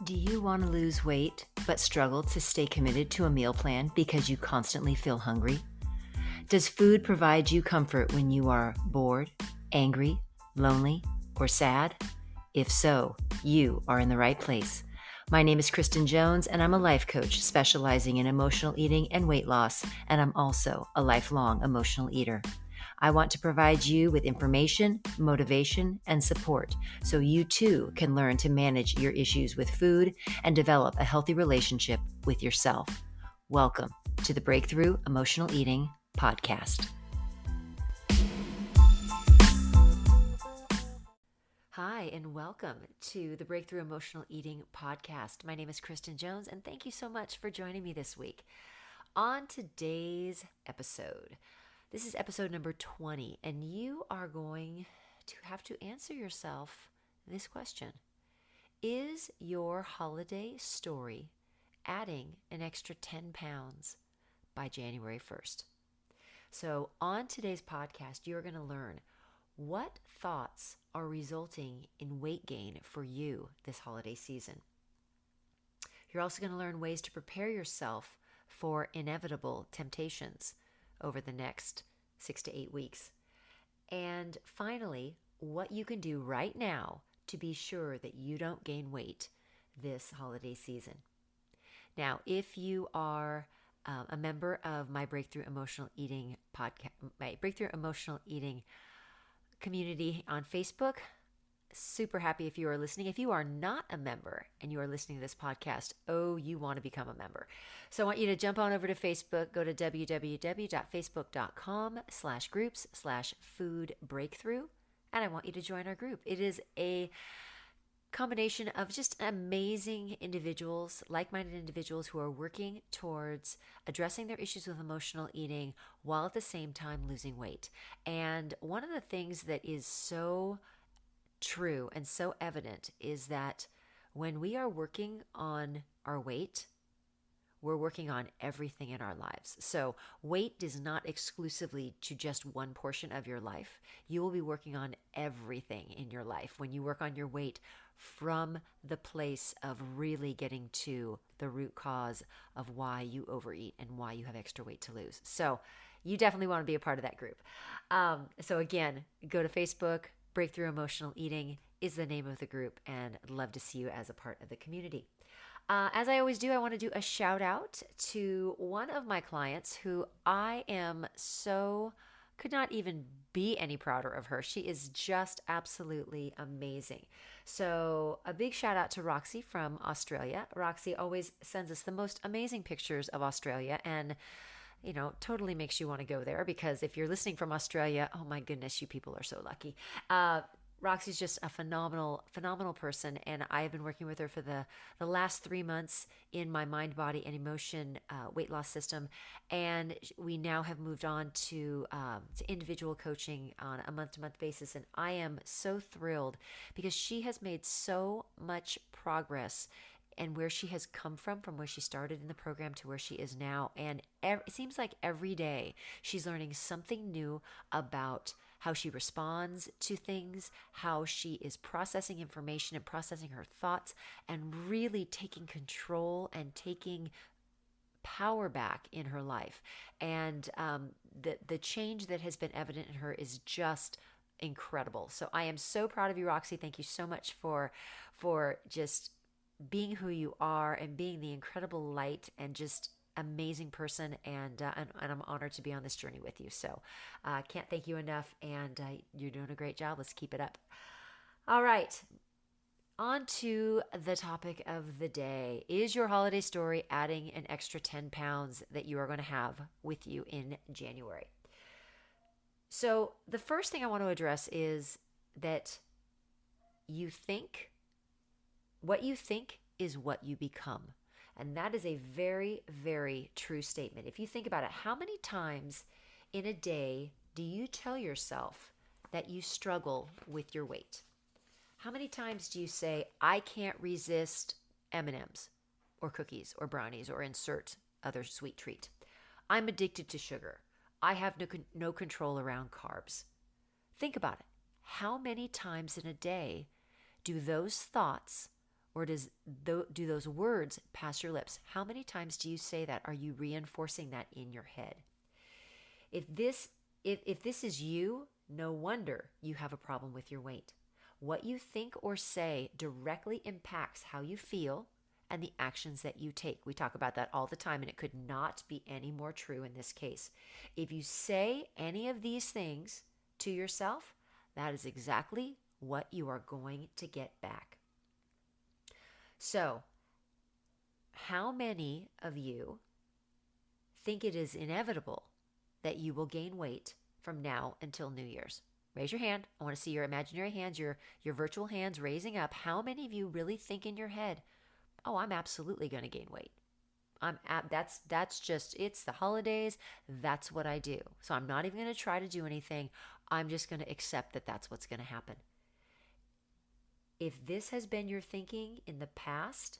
Do you want to lose weight but struggle to stay committed to a meal plan because you constantly feel hungry? Does food provide you comfort when you are bored, angry, lonely, or sad? If so, you are in the right place. My name is Kristen Jones, and I'm a life coach specializing in emotional eating and weight loss, and I'm also a lifelong emotional eater. I want to provide you with information, motivation, and support so you too can learn to manage your issues with food and develop a healthy relationship with yourself. Welcome to the Breakthrough Emotional Eating Podcast. Hi, and welcome to the Breakthrough Emotional Eating Podcast. My name is Kristen Jones, and thank you so much for joining me this week. On today's episode, this is episode number 20, and you are going to have to answer yourself this question. Is your holiday story adding an extra 10 pounds by January 1st? So on today's podcast, you're going to learn what thoughts are resulting in weight gain for you this holiday season. You're also going to learn ways to prepare yourself for inevitable temptations over the next 6 to 8 weeks. And finally, what you can do right now to be sure that you don't gain weight this holiday season. Now, if you are a member of my Breakthrough Emotional Eating podcast, my Breakthrough Emotional Eating community on Facebook, super happy if you are listening. If you are not a member and you are listening to this podcast, you want to become a member. So I want you to jump on over to Facebook, go to www.facebook.com/groups/food-breakthrough, and I want you to join our group. It is a combination of just amazing individuals, like-minded individuals who are working towards addressing their issues with emotional eating while at the same time losing weight. And one of the things that is so true and so evident is that when we are working on our weight, we're working on everything in our lives. So weight is not exclusively to just one portion of your life. You will be working on everything in your life when you work on your weight from the place of really getting to the root cause of why you overeat and why you have extra weight to lose. So you definitely want to be a part of that group. So again, go to Facebook. Breakthrough Emotional Eating is the name of the group, and I'd love to see you as a part of the community. As I always do, I want to do a shout out to one of my clients who I am could not even be any prouder of her. She is just absolutely amazing. So a big shout out to Roxy from Australia. Roxy always sends us the most amazing pictures of Australia, and totally makes you want to go there, because if you're listening from Australia, oh my goodness, you people are so lucky. Roxy's just a phenomenal person, and I have been working with her for the last 3 months in my mind, body, and emotion weight loss system, and we now have moved on to individual coaching on a month-to-month basis, and I am so thrilled because she has made so much progress and where she has come from where she started in the program to where she is now. And it seems like every day she's learning something new about how she responds to things, how she is processing information and processing her thoughts, and really taking control and taking power back in her life. And the change that has been evident in her is just incredible. So I am so proud of you, Roxy. Thank you so much for just being who you are and being the incredible light and just amazing person, and I'm honored to be on this journey with you. So can't thank you enough, and you're doing a great job. Let's keep it up. All right, on to the topic of the day. Is your holiday story adding an extra 10 pounds that you are going to have with you in January? So the first thing I want to address is that what you think is what you become. And that is a very, very true statement. If you think about it, how many times in a day do you tell yourself that you struggle with your weight? How many times do you say, I can't resist M&Ms or cookies or brownies or insert other sweet treat? I'm addicted to sugar. I have no control around carbs. Think about it. How many times in a day do those thoughts Or do those words pass your lips? How many times do you say that? Are you reinforcing that in your head? If this is you, no wonder you have a problem with your weight. What you think or say directly impacts how you feel and the actions that you take. We talk about that all the time, and it could not be any more true in this case. If you say any of these things to yourself, that is exactly what you are going to get back. So, how many of you think it is inevitable that you will gain weight from now until New Year's? Raise your hand. I want to see your imaginary hands, your virtual hands raising up. How many of you really think in your head, "Oh, I'm absolutely going to gain weight. That's just, it's the holidays. That's what I do. So I'm not even going to try to do anything. I'm just going to accept that that's what's going to happen." If this has been your thinking in the past,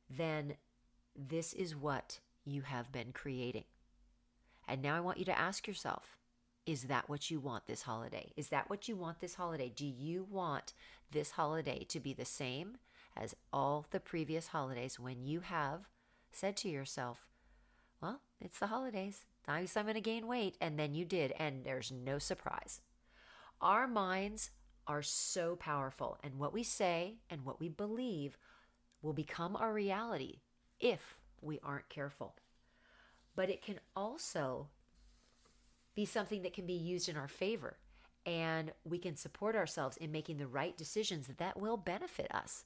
then this is what you have been creating. And now I want you to ask yourself, is that what you want this holiday? Is that what you want this holiday? Do you want this holiday to be the same as all the previous holidays when you have said to yourself, well, it's the holidays, I guess I'm going to gain weight, and then you did, and there's no surprise. Our minds are so powerful, and what we say and what we believe will become our reality if we aren't careful. But it can also be something that can be used in our favor, and we can support ourselves in making the right decisions that will benefit us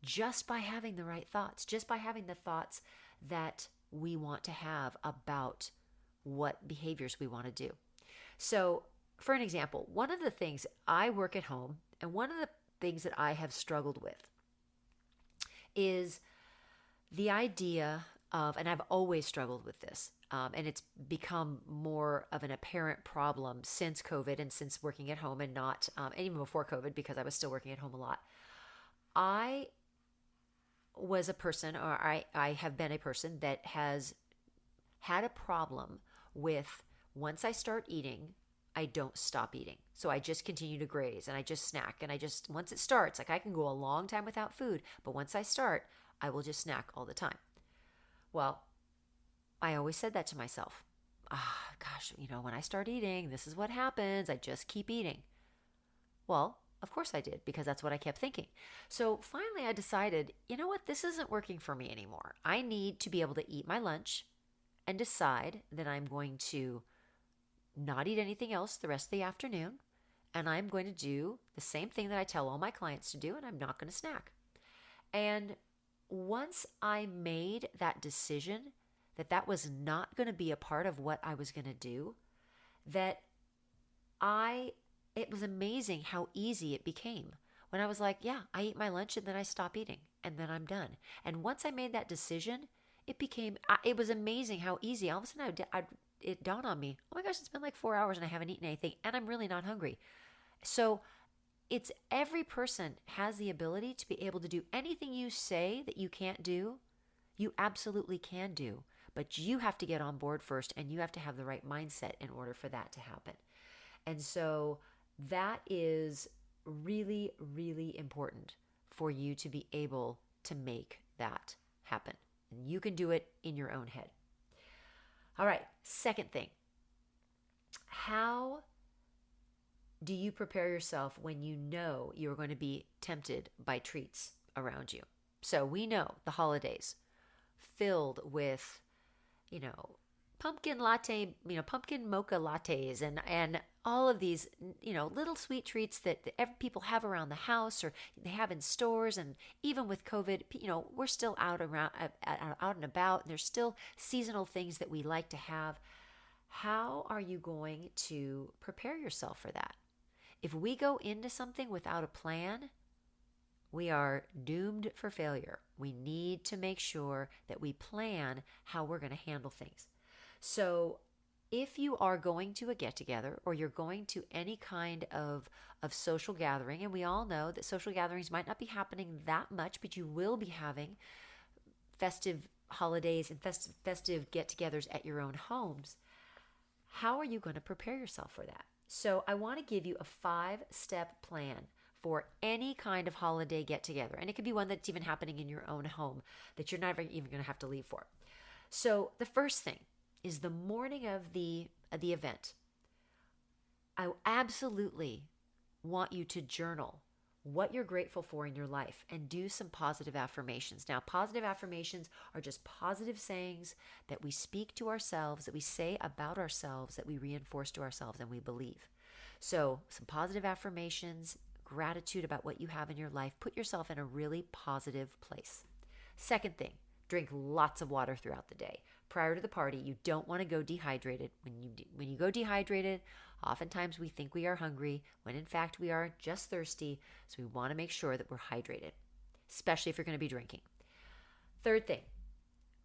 just by having the right thoughts, just by having the thoughts that we want to have about what behaviors we want to do. So, for an example, one of the things, I work at home, and one of the things that I have struggled with is the idea of, and I've always struggled with this, and it's become more of an apparent problem since COVID and since working at home, and not, and even before COVID, because I was still working at home a lot. I was a person, or I have been a person that has had a problem with, once I start eating, I don't stop eating. So I just continue to graze, and I just snack, and once it starts, like, I can go a long time without food, but once I start, I will just snack all the time. Well, I always said that to myself. Gosh, when I start eating, this is what happens. I just keep eating. Well, of course I did, because that's what I kept thinking. So finally I decided, you know what? This isn't working for me anymore. I need to be able to eat my lunch and decide that I'm going to not eat anything else the rest of the afternoon, and I'm going to do the same thing that I tell all my clients to do, and I'm not going to snack. And once I made that decision that that was not going to be a part of what I was going to do, it was amazing how easy it became. When I was like, yeah, I eat my lunch and then I stop eating and then I'm done. And once I made that decision, it was amazing how easy. All of a sudden it dawned on me, oh my gosh, it's been like 4 hours and I haven't eaten anything and I'm really not hungry. So it's, every person has the ability to be able to do anything you say that you can't do. You absolutely can do, but you have to get on board first, and you have to have the right mindset in order for that to happen. And so that is really, really important for you to be able to make that happen. And you can do it in your own head. All right, second thing. How do you prepare yourself when you know you're going to be tempted by treats around you? So we know the holidays filled with, pumpkin mocha lattes and all of these, little sweet treats that people have around the house or they have in stores. And even with COVID, we're still out and about, and there's still seasonal things that we like to have. How are you going to prepare yourself for that? If we go into something without a plan, we are doomed for failure. We need to make sure that we plan how we're going to handle things. So if you are going to a get-together, or you're going to any kind of social gathering, and we all know that social gatherings might not be happening that much, but you will be having festive holidays and festive get-togethers at your own homes, how are you going to prepare yourself for that? So I want to give you a 5-step plan for any kind of holiday get together. And it could be one that's even happening in your own home that you're never even going to have to leave for. So the first thing is the morning of the event. I absolutely want you to journal what you're grateful for in your life and do some positive affirmations. Now, positive affirmations are just positive sayings that we speak to ourselves, that we say about ourselves, that we reinforce to ourselves and we believe. So, some positive affirmations, gratitude about what you have in your life. Put yourself in a really positive place. Second thing, drink lots of water throughout the day. Prior to the party, you don't want to go dehydrated. When you go dehydrated, oftentimes we think we are hungry when in fact we are just thirsty. So we want to make sure that we're hydrated, especially if you're going to be drinking. Third thing,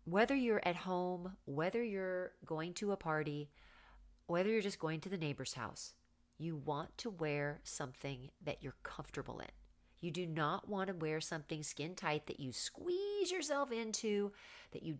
whether you're at home, whether you're going to a party, whether you're just going to the neighbor's house, you want to wear something that you're comfortable in. You do not want to wear something skin tight that you squeeze yourself into, that you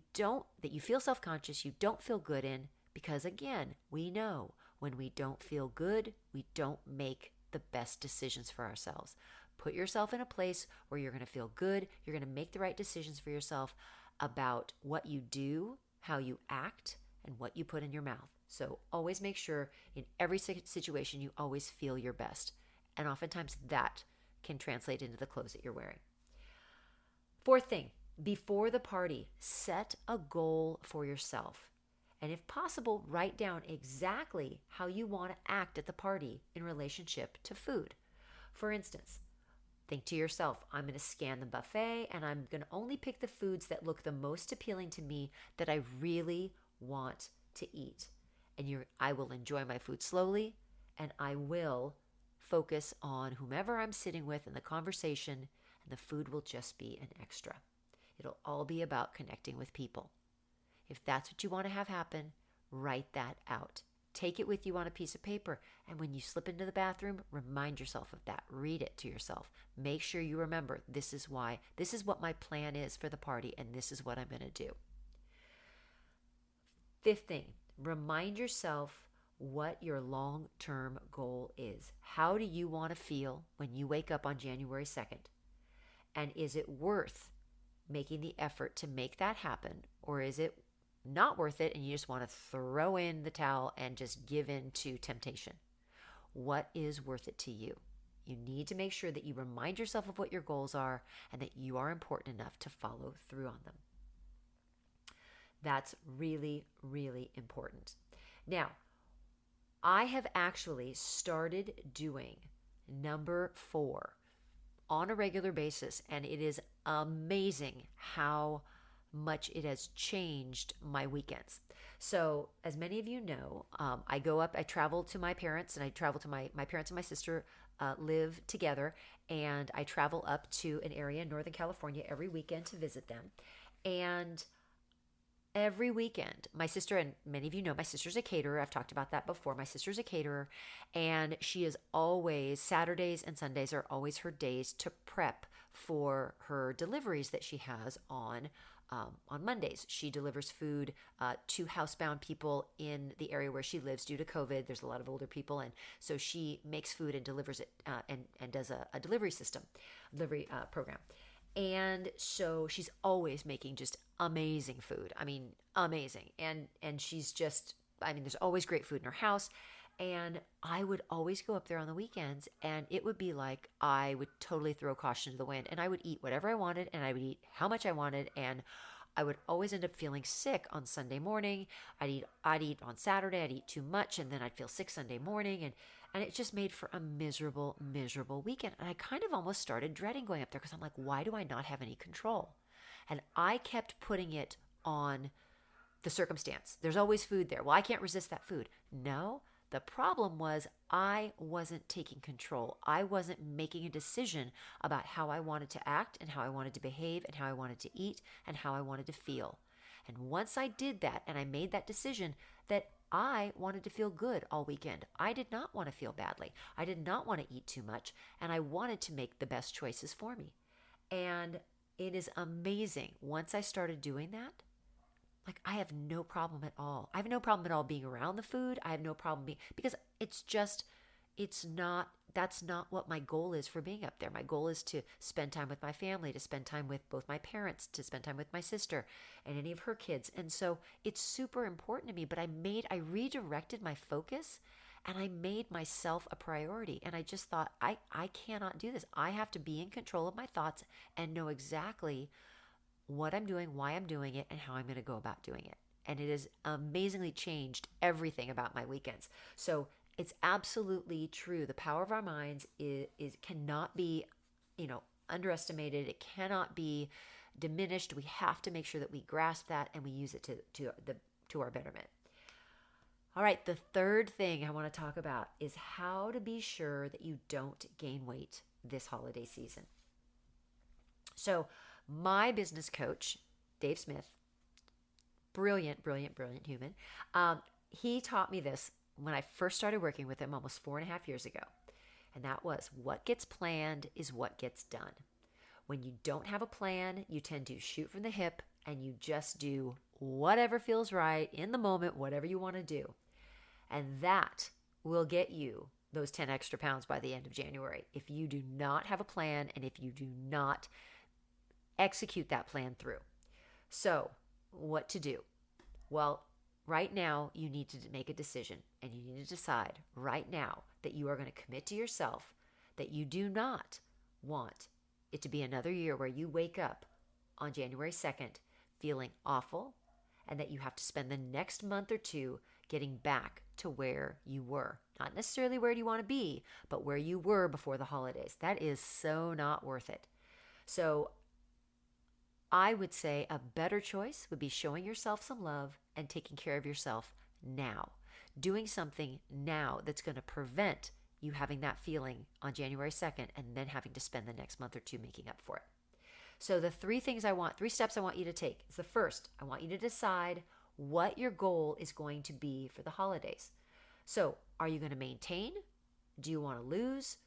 feel self-conscious, you don't feel good in, because again, we know when we don't feel good, we don't make the best decisions for ourselves. Put yourself in a place where you're going to feel good, you're going to make the right decisions for yourself about what you do, how you act, and what you put in your mouth. So always make sure in every situation you always feel your best. And oftentimes that can translate into the clothes that you're wearing. Fourth thing, before the party, set a goal for yourself. And if possible, write down exactly how you want to act at the party in relationship to food. For instance, think to yourself, I'm going to scan the buffet and I'm going to only pick the foods that look the most appealing to me that I really want to eat. And I will enjoy my food slowly, and I will focus on whomever I'm sitting with in the conversation, and the food will just be an extra. It'll all be about connecting with people. If that's what you want to have happen, write that out. Take it with you on a piece of paper, and when you slip into the bathroom, remind yourself of that. Read it to yourself. Make sure you remember this is what my plan is for the party, and this is what I'm going to do. Fifth thing, remind yourself what your long-term goal is. How do you want to feel when you wake up on January 2nd? And is it worth making the effort to make that happen? Or is it not worth it and you just want to throw in the towel and just give in to temptation? What is worth it to you? You need to make sure that you remind yourself of what your goals are and that you are important enough to follow through on them. That's really, really important. Now, I have actually started doing number 4 on a regular basis, and it is amazing how much it has changed my weekends. So, as many of you know, I travel to my parents, and my parents and my sister live together, and I travel up to an area in Northern California every weekend to visit them. And every weekend, my sister, and many of you know my sister's a caterer. I've talked about that before. My sister's a caterer, and she is always, Saturdays and Sundays are always her days to prep for her deliveries that she has on Mondays. She delivers food to housebound people in the area where she lives due to COVID. There's a lot of older people, and so she makes food and delivers it and does a delivery program. And so she's always making just amazing food. I mean, amazing. And she's just, there's always great food in her house. And I would always go up there on the weekends, and it would be like I would totally throw caution to the wind, and I would eat whatever I wanted, and I would eat how much I wanted, and I would always end up feeling sick on Sunday morning. I'd eat on Saturday, I'd eat too much, and then I'd feel sick Sunday morning, and it just made for a miserable, miserable weekend. And I kind of almost started dreading going up there because I'm like, why do I not have any control? And I kept putting it on the circumstance. There's always food there. Well, I can't resist that food. No, the problem was I wasn't taking control. I wasn't making a decision about how I wanted to act and how I wanted to behave and how I wanted to eat and how I wanted to feel. And once I did that and I made that decision that I wanted to feel good all weekend, I did not want to feel badly. I did not want to eat too much, and I wanted to make the best choices for me. And it is amazing. Once I started doing that, I have no problem at all. I have no problem at all being around the food. I have no problem because that's not what my goal is for being up there. My goal is to spend time with my family, to spend time with both my parents, to spend time with my sister and any of her kids. And so it's super important to me, but I redirected my focus and I made myself a priority. And I just thought, I cannot do this. I have to be in control of my thoughts and know exactly what I'm doing, why I'm doing it, and how I'm going to go about doing it. And it has amazingly changed everything about my weekends. So it's absolutely true. The power of our minds is cannot be, underestimated. It cannot be diminished. We have to make sure that we grasp that and we use it to our betterment. All right, the third thing I want to talk about is how to be sure that you don't gain weight this holiday season. So, my business coach, Dave Smith, brilliant, brilliant, brilliant human, he taught me this when I first started working with him almost 4.5 years ago. And that was, what gets planned is what gets done. When you don't have a plan, you tend to shoot from the hip and you just do whatever feels right in the moment, whatever you want to do. And that will get you those 10 extra pounds by the end of January if you do not have a plan and if you do not execute that plan through. So, what to do? Well, right now, you need to make a decision and you need to decide right now that you are going to commit to yourself that you do not want it to be another year where you wake up on January 2nd feeling awful and that you have to spend the next month or two getting back to where you were. Not necessarily where you want to be, but where you were before the holidays. That is so not worth it. So I would say a better choice would be showing yourself some love and taking care of yourself now. Doing something now that's going to prevent you having that feeling on January 2nd and then having to spend the next month or two making up for it. So the three steps I want you to take is the first, I want you to decide what your goal is going to be for the holidays. So are you going to maintain? Do you want to lose?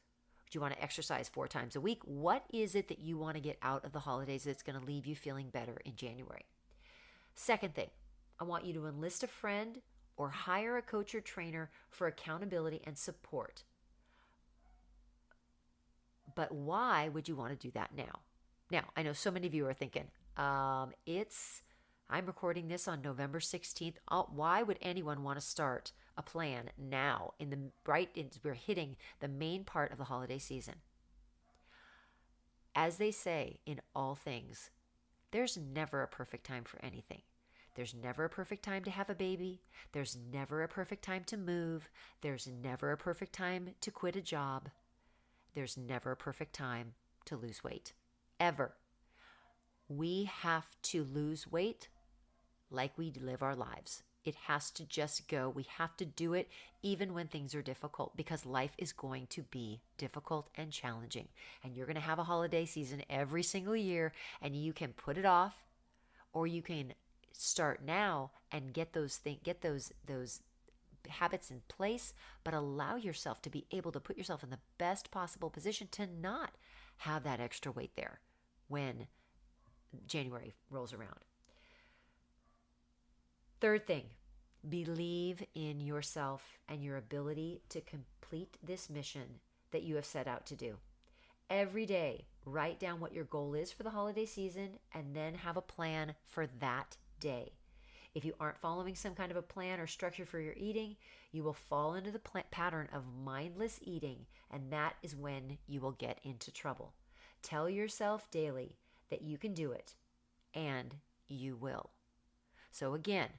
Do you want to exercise 4 times a week? What is it that you want to get out of the holidays that's going to leave you feeling better in January? Second thing, I want you to enlist a friend or hire a coach or trainer for accountability and support. But why would you want to do that now? Now, I know so many of you are thinking, I'm recording this on November 16th. Why would anyone want to start a plan now we're hitting the main part of the holiday season? As they say in all things, there's never a perfect time for anything. There's never a perfect time to have a baby. There's never a perfect time to move. There's never a perfect time to quit a job. There's never a perfect time to lose weight. Ever. We have to lose weight like we live our lives. It has to just go. We have to do it even when things are difficult because life is going to be difficult and challenging. And you're going to have a holiday season every single year and you can put it off or you can start now and get those habits in place, but allow yourself to be able to put yourself in the best possible position to not have that extra weight there when January rolls around. Third thing, believe in yourself and your ability to complete this mission that you have set out to do. Every day, write down what your goal is for the holiday season and then have a plan for that day. If you aren't following some kind of a plan or structure for your eating, you will fall into the pattern of mindless eating, and that is when you will get into trouble. Tell yourself daily that you can do it, and you will. So again,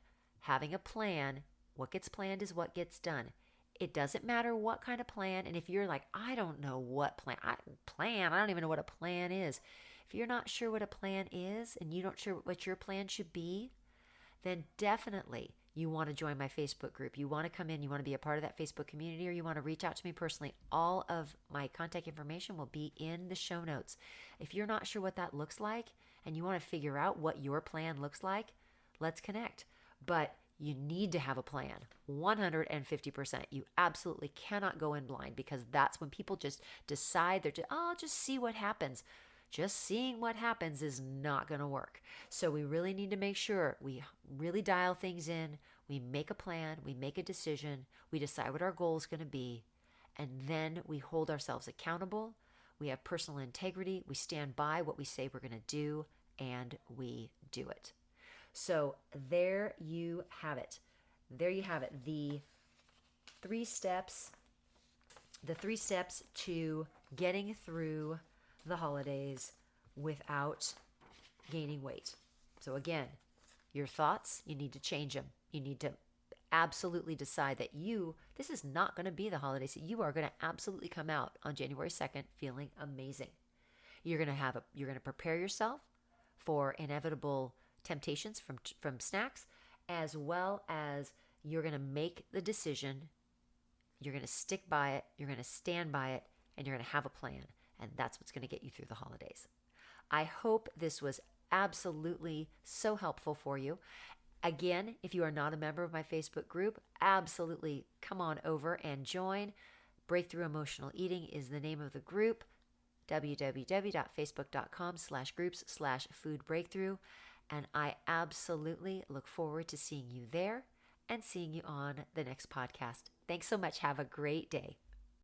having a plan, what gets planned is what gets done. It doesn't matter what kind of plan, and if you're like, I don't know what I don't even know what a plan is. If you're not sure what a plan is, and you don't sure what your plan should be, then definitely you want to join my Facebook group. You want to come in, you want to be a part of that Facebook community, or you want to reach out to me personally. All of my contact information will be in the show notes. If you're not sure what that looks like and you want to figure out what your plan looks like, let's connect. But you need to have a plan, 150%. You absolutely cannot go in blind because that's when people just decide I'll just see what happens. Just seeing what happens is not going to work. So we really need to make sure we really dial things in. We make a plan. We make a decision. We decide what our goal is going to be. And then we hold ourselves accountable. We have personal integrity. We stand by what we say we're going to do, and we do it. So there you have it. There you have it. The three steps to getting through the holidays without gaining weight. So again, your thoughts, you need to change them. You need to absolutely decide that this is not going to be the holidays. You are going to absolutely come out on January 2nd feeling amazing. You're going to prepare yourself for inevitable temptations from snacks, as well as you're going to make the decision. You're going to stick by it. You're going to stand by it, and you're going to have a plan. And that's what's going to get you through the holidays. I hope this was absolutely so helpful for you. Again, if you are not a member of my Facebook group, absolutely come on over and join. Breakthrough Emotional Eating is the name of the group. www.facebook.com/groups/foodbreakthrough. And I absolutely look forward to seeing you there and seeing you on the next podcast. Thanks so much. Have a great day.